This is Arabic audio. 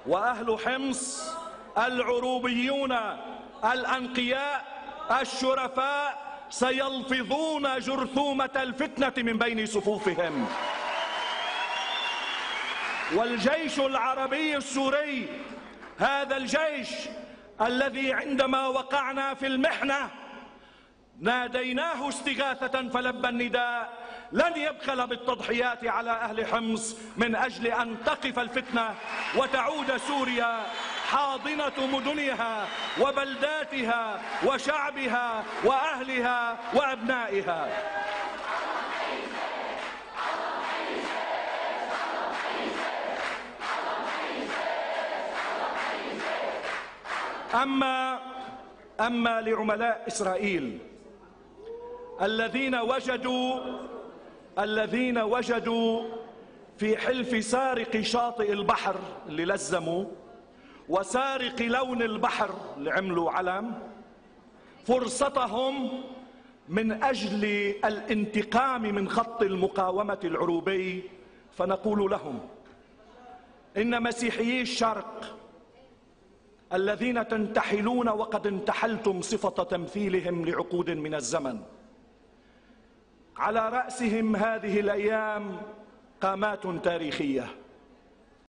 وأهل حمص العروبيون الأنقياء الشرفاء سيلفظون جرثومة الفتنة من بين صفوفهم. والجيش العربي السوري، هذا الجيش الذي عندما وقعنا في المحنة ناديناه استغاثة فلبى النداء، لن يبخل بالتضحيات على أهل حمص من أجل أن تقف الفتنة وتعود سوريا حاضنة مدنها وبلداتها وشعبها وأهلها وأبنائها. أما لعملاء إسرائيل الذين وجدوا في حلف سارق شاطئ البحر اللي لزموا وسارق لون البحر اللي عملوا علم فرصتهم من أجل الانتقام من خط المقاومة العروبي، فنقول لهم إن مسيحيي الشرق الذين تنتحلون وقد انتحلتم صفة تمثيلهم لعقود من الزمن، على رأسهم هذه الأيام قامات تاريخية